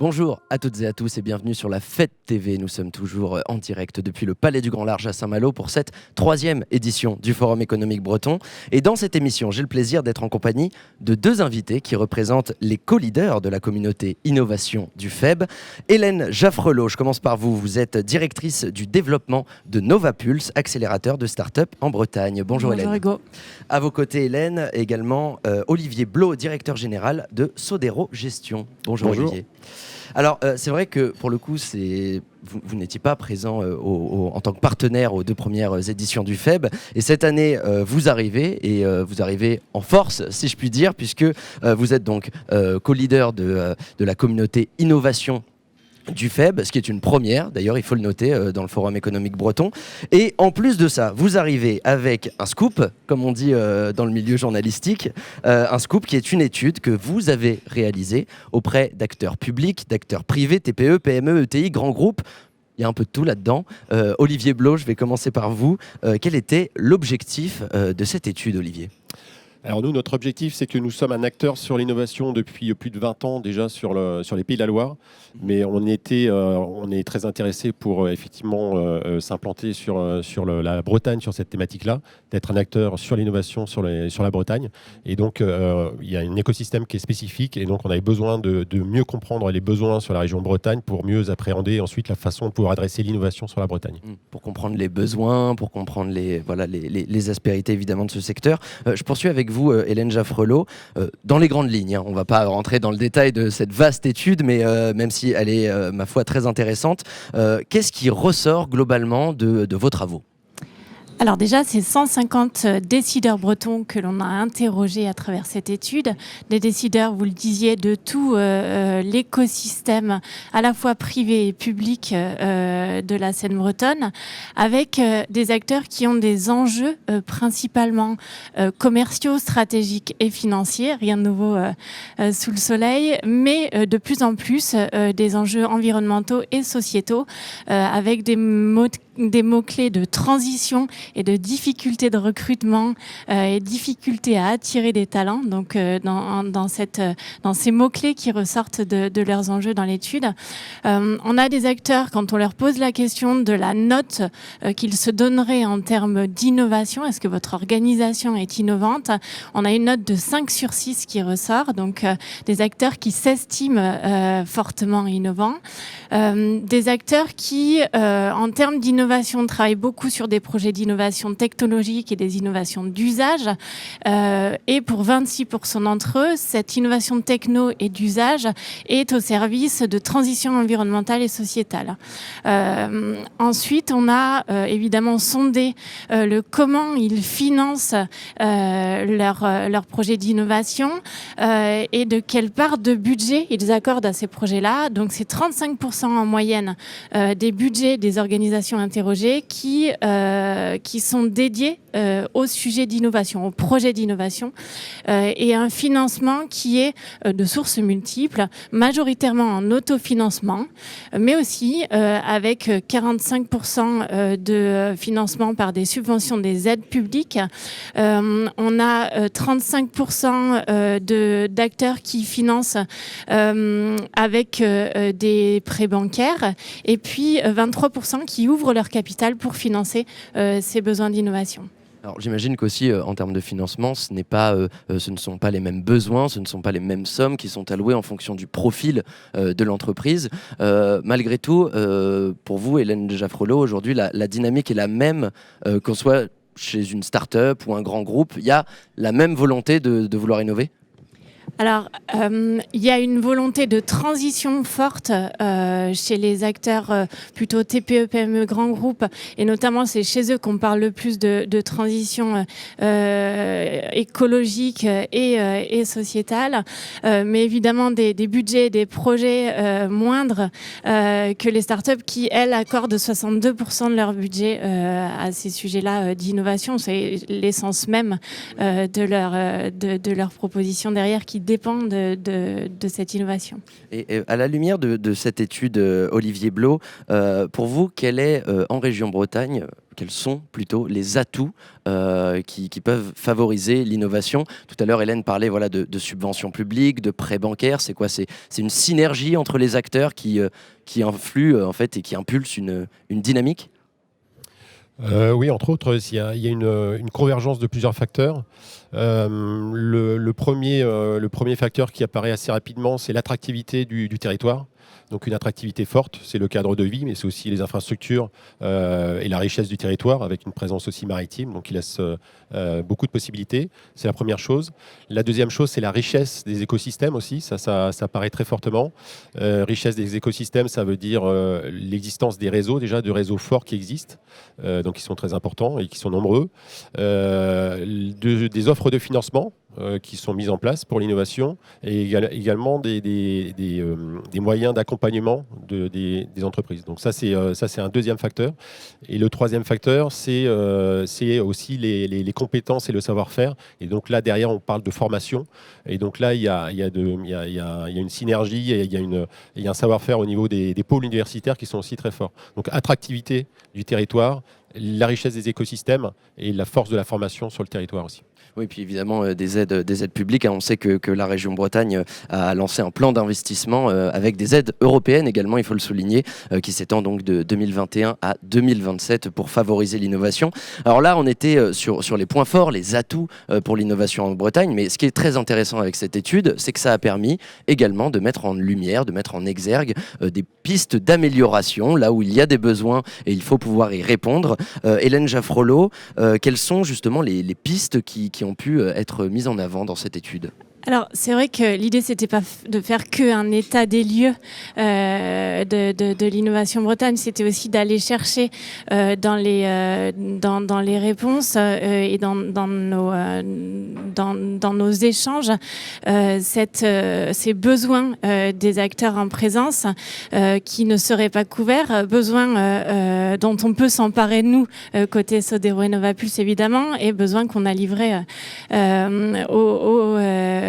Bonjour à toutes et à tous et bienvenue sur la Fête TV. Nous sommes toujours en direct depuis le Palais du Grand Large à Saint-Malo pour cette 3e édition du Forum économique breton. Et dans cette émission, j'ai le plaisir d'être en compagnie de deux invités qui représentent les co-leaders de la communauté innovation du FEB. Hélène Jaffrelot, je commence par vous. Vous êtes directrice du développement de Novapulse, accélérateur de start-up en Bretagne. Bonjour Hélène. Bonjour Hugo. À vos côtés Hélène, également Olivier Blot, directeur général de Sodero Gestion. Bonjour. Olivier. Alors, c'est vrai que pour le coup, vous n'étiez pas présent en tant que partenaire aux 2 premières éditions du FEB. Et cette année, vous arrivez, et vous arrivez en force, si je puis dire, puisque vous êtes donc co-leader de la communauté innovation du FEB, ce qui est une première, d'ailleurs il faut le noter dans le Forum économique breton. Et en plus de ça, vous arrivez avec un scoop, comme on dit dans le milieu journalistique, un scoop qui est une étude que vous avez réalisée auprès d'acteurs publics, d'acteurs privés, TPE, PME, ETI, grands groupes. Il y a un peu de tout là-dedans. Olivier Blot, je vais commencer par vous. Quel était l'objectif de cette étude, Olivier ? Alors nous, notre objectif, c'est que nous sommes un acteur sur l'innovation depuis plus de 20 ans déjà sur les Pays de la Loire. Mais on est très intéressé pour effectivement s'implanter sur la Bretagne sur cette thématique-là, d'être un acteur sur l'innovation sur la Bretagne. Et donc, il y a un écosystème qui est spécifique. Et donc, on avait besoin de mieux comprendre les besoins sur la région Bretagne pour mieux appréhender ensuite la façon de pouvoir adresser l'innovation sur la Bretagne. Pour comprendre les besoins, pour comprendre les aspérités évidemment de ce secteur. Je poursuis avec vous, Hélène Jaffrelot. Dans les grandes lignes, on ne va pas rentrer dans le détail de cette vaste étude, mais même si elle est, ma foi, très intéressante, qu'est-ce qui ressort globalement de vos travaux ? Alors déjà, c'est 150 décideurs bretons que l'on a interrogés à travers cette étude. Des décideurs, vous le disiez, de tout l'écosystème, à la fois privé et public de la scène bretonne, avec des acteurs qui ont des enjeux principalement commerciaux, stratégiques et financiers, rien de nouveau sous le soleil, mais de plus en plus des enjeux environnementaux et sociétaux, avec des mots-clés de transition et de difficultés de recrutement et difficultés à attirer des talents. Donc, dans ces mots-clés qui ressortent de leurs enjeux dans l'étude. On a des acteurs, quand on leur pose la question de la note qu'ils se donneraient en termes d'innovation, est-ce que votre organisation est innovante ? On a une note de 5 sur 6 qui ressort, donc des acteurs qui s'estiment fortement innovants. Des acteurs qui, en termes d'innovation, travaillent beaucoup sur des projets d'innovation technologique et des innovations d'usage. Et pour 26% d'entre eux, cette innovation techno et d'usage est au service de transition environnementale et sociétale. Ensuite, on a évidemment sondé le comment ils financent leurs projets d'innovation et de quelle part de budget ils accordent à ces projets-là. Donc, c'est 35% en moyenne des budgets des organisations interrogées qui sont dédiés au sujet d'innovation, au projet d'innovation, et un financement qui est de sources multiples, majoritairement en autofinancement, mais aussi avec 45% de financement par des subventions des aides publiques. On a 35% d'acteurs qui financent avec des prêts bancaires, et puis 23% qui ouvrent leur capital pour financer ces besoins d'innovation. Alors j'imagine qu'aussi en termes de financement, ce ne sont pas les mêmes besoins, ce ne sont pas les mêmes sommes qui sont allouées en fonction du profil de l'entreprise. Malgré tout, pour vous, Hélène Jaffrelot, aujourd'hui, la dynamique est la même qu'on soit chez une start-up ou un grand groupe. Il y a la même volonté de vouloir innover ? Alors, il y a une volonté de transition forte chez les acteurs plutôt TPE, PME, grands groupes, et notamment c'est chez eux qu'on parle le plus de transition écologique et sociétale, mais évidemment des budgets, des projets moindres que les startups qui, elles, accordent 62% de leur budget à ces sujets-là d'innovation. C'est l'essence même de leur proposition derrière qui dépend de cette innovation. Et à la lumière de cette étude, Olivier Blot, pour vous, quelle est en région Bretagne, quels sont plutôt les atouts qui peuvent favoriser l'innovation? Tout à l'heure, Hélène parlait de subventions publiques, de prêts bancaires. C'est quoi? C'est une synergie entre les acteurs qui influent en fait et qui impulsent une dynamique? Oui, entre autres, il y a une convergence de plusieurs facteurs. Le premier facteur qui apparaît assez rapidement, c'est l'attractivité du territoire. Donc une attractivité forte, c'est le cadre de vie, mais c'est aussi les infrastructures et la richesse du territoire, avec une présence aussi maritime, donc qui laisse beaucoup de possibilités. C'est la première chose. La deuxième chose, c'est la richesse des écosystèmes aussi, ça apparaît très fortement. Richesse des écosystèmes, ça veut dire l'existence des réseaux, déjà de réseaux forts qui existent, donc qui sont très importants et qui sont nombreux. Des offres de financement qui sont mises en place pour l'innovation et également des moyens d'accompagnement des entreprises. Donc ça c'est un deuxième facteur. Et le troisième facteur, c'est aussi les compétences et le savoir-faire. Et donc là, derrière, on parle de formation. Et donc là, il y a une synergie, il y a un savoir-faire au niveau des pôles universitaires qui sont aussi très forts. Donc attractivité du territoire, la richesse des écosystèmes et la force de la formation sur le territoire aussi. Oui, puis évidemment des aides publiques. On sait que la région Bretagne a lancé un plan d'investissement avec des aides européennes également, il faut le souligner, qui s'étend donc de 2021 à 2027 pour favoriser l'innovation. Alors là, on était sur les points forts, les atouts pour l'innovation en Bretagne, mais ce qui est très intéressant avec cette étude, c'est que ça a permis également de mettre en lumière, de mettre en exergue des pistes d'amélioration, là où il y a des besoins et il faut pouvoir y répondre. Hélène Jaffrolot, quelles sont justement les pistes qui ont pu être mises en avant dans cette étude? Alors, c'est vrai que l'idée, c'était pas de faire qu'un état des lieux de l'innovation en Bretagne, c'était aussi d'aller chercher dans les réponses et dans nos échanges ces besoins des acteurs en présence qui ne seraient pas couverts, besoins dont on peut s'emparer nous côté Sodero et Novapulse évidemment, et besoins qu'on a livrés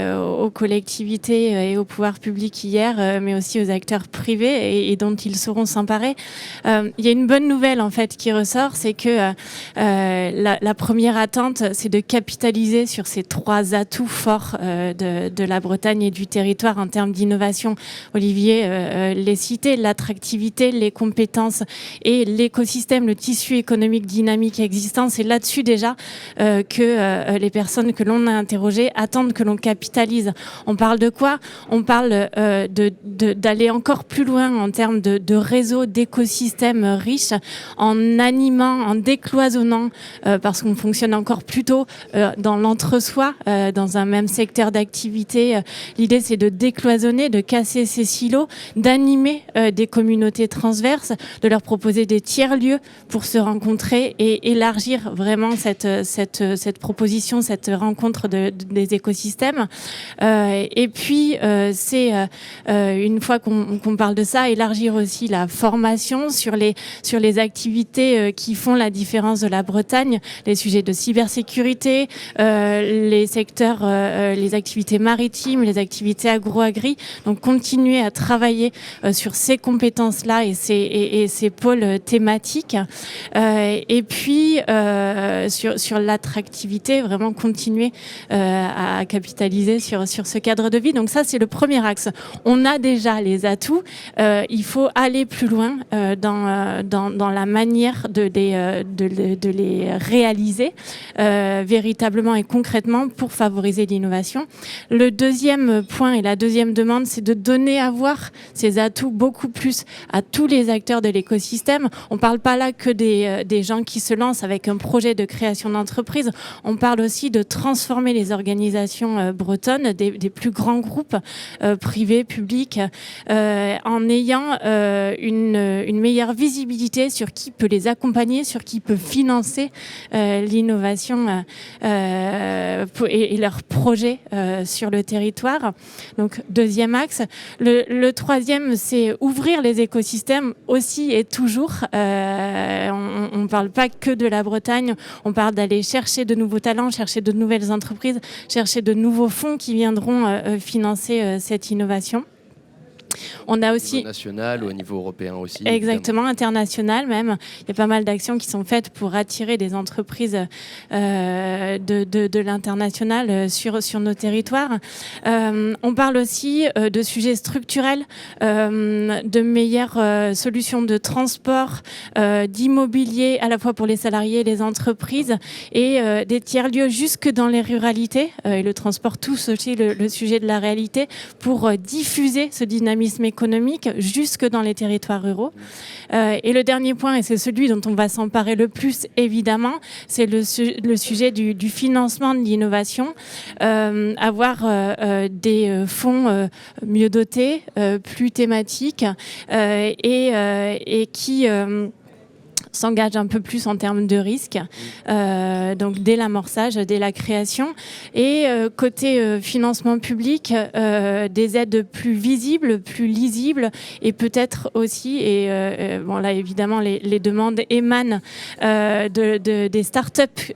aux collectivités et au pouvoir public hier, mais aussi aux acteurs privés et dont ils sauront s'emparer. Il y a une bonne nouvelle en fait qui ressort, c'est que la première attente, c'est de capitaliser sur ces trois atouts forts de la Bretagne et du territoire en termes d'innovation. Olivier les citait, l'attractivité, les compétences et l'écosystème, le tissu économique dynamique existant. C'est là-dessus déjà que les personnes que l'on a interrogées attendent que l'on capitalise. On parle de quoi? On parle d'aller encore plus loin en termes de réseaux, d'écosystèmes riches, en animant, en décloisonnant, parce qu'on fonctionne encore plutôt dans l'entre-soi, dans un même secteur d'activité. L'idée, c'est de décloisonner, de casser ces silos, d'animer des communautés transverses, de leur proposer des tiers-lieux pour se rencontrer et élargir vraiment cette proposition, cette rencontre des écosystèmes. Et puis, c'est une fois qu'on parle de ça, élargir aussi la formation sur les activités qui font la différence de la Bretagne, les sujets de cybersécurité, les secteurs, les activités maritimes, les activités agro-agri. Donc, continuer à travailler sur ces compétences-là et ces pôles thématiques. Et puis, sur l'attractivité, vraiment continuer à capitaliser sur ce cadre de vie. Donc ça, c'est le premier axe. On a déjà les atouts. Il faut aller plus loin dans la manière de les réaliser véritablement et concrètement pour favoriser l'innovation. Le deuxième point et la deuxième demande, c'est de donner à voir ces atouts beaucoup plus à tous les acteurs de l'écosystème. On ne parle pas là que des gens qui se lancent avec un projet de création d'entreprise. On parle aussi de transformer les organisations bretonnes, des plus grands groupes privés, publics, en ayant une meilleure visibilité sur qui peut les accompagner, sur qui peut financer l'innovation et leurs projets sur le territoire. Donc, deuxième axe. Le troisième, c'est ouvrir les écosystèmes aussi et toujours. On ne parle pas que de la Bretagne, on parle d'aller chercher de nouveaux talents, chercher de nouvelles entreprises, chercher de nouveaux fonds qui viendront financer cette innovation. On a Au aussi niveau national ou au niveau européen aussi. exactement, international même. Il y a pas mal d'actions qui sont faites pour attirer des entreprises de l'international sur nos territoires. On parle aussi de sujets structurels, de meilleures solutions de transport, d'immobilier à la fois pour les salariés et les entreprises, et des tiers-lieux jusque dans les ruralités. Et le transport touche aussi le sujet de la réalité pour diffuser ce dynamisme économique jusque dans les territoires ruraux. Et le dernier point, et c'est celui dont on va s'emparer le plus évidemment, c'est le sujet du financement de l'innovation. Avoir des fonds mieux dotés, plus thématiques et qui s'engage un peu plus en termes de risque, donc dès l'amorçage, dès la création. Et côté financement public, des aides plus visibles, plus lisibles, et peut-être aussi, et bon là évidemment les demandes émanent des startups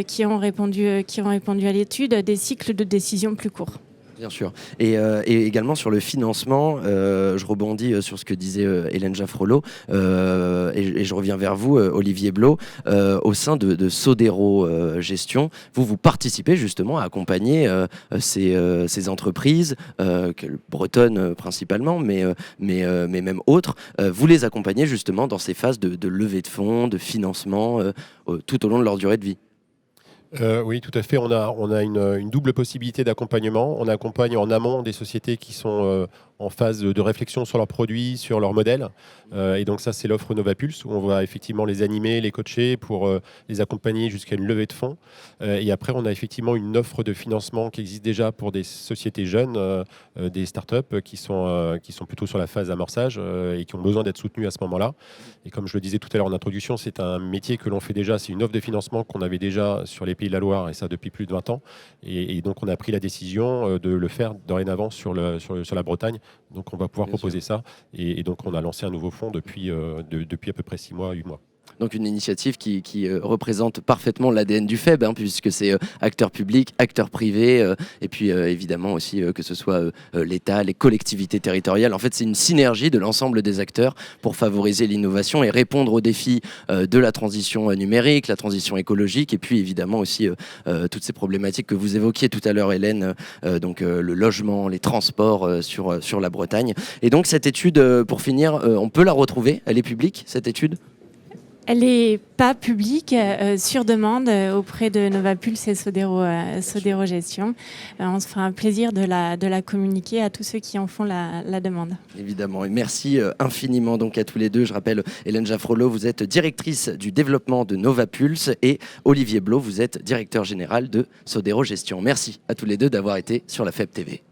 qui ont répondu à l'étude, des cycles de décision plus courts. Bien sûr. Et également sur le financement, je rebondis sur ce que disait Hélène Jaffrelot, et je reviens vers vous, Olivier Blot. Au sein de Sodero Gestion, vous participez justement à accompagner ces entreprises, bretonnes principalement, mais même autres. Vous les accompagnez justement dans ces phases de levée de fonds, de financement, tout au long de leur durée de vie. Oui, tout à fait. On a une double possibilité d'accompagnement. On accompagne en amont des sociétés qui sont en phase de réflexion sur leurs produits, sur leurs modèles. Et donc ça, c'est l'offre Novapulse, où on va effectivement les animer, les coacher pour les accompagner jusqu'à une levée de fonds. Et après, on a effectivement une offre de financement qui existe déjà pour des sociétés jeunes, des startups qui sont plutôt sur la phase d'amorçage et qui ont besoin d'être soutenues à ce moment-là. Et comme je le disais tout à l'heure en introduction, c'est un métier que l'on fait déjà. C'est une offre de financement qu'on avait déjà sur les Pays de la Loire, et ça depuis plus de 20 ans. Et donc, on a pris la décision de le faire dorénavant sur la Bretagne. Donc on va pouvoir proposer ça. Et donc on a lancé un nouveau fonds depuis à peu près 6 mois, 8 mois. Donc une initiative qui représente parfaitement l'ADN du FEB, puisque c'est acteurs publics, acteurs privés, et puis évidemment aussi que ce soit l'État, les collectivités territoriales. En fait, c'est une synergie de l'ensemble des acteurs pour favoriser l'innovation et répondre aux défis de la transition numérique, la transition écologique, et puis évidemment aussi toutes ces problématiques que vous évoquiez tout à l'heure, Hélène, donc le logement, les transports sur la Bretagne. Et donc cette étude, pour finir, on peut la retrouver, elle est publique, cette étude ? Elle n'est pas publique, sur demande auprès de Novapulse et Sodero Gestion. On se fera un plaisir de la communiquer à tous ceux qui en font la demande. Évidemment, et merci infiniment donc à tous les deux. Je rappelle, Hélène Jaffrelot, vous êtes directrice du développement de Novapulse, et Olivier Blot, vous êtes directeur général de Sodero Gestion. Merci à tous les deux d'avoir été sur la FEB TV.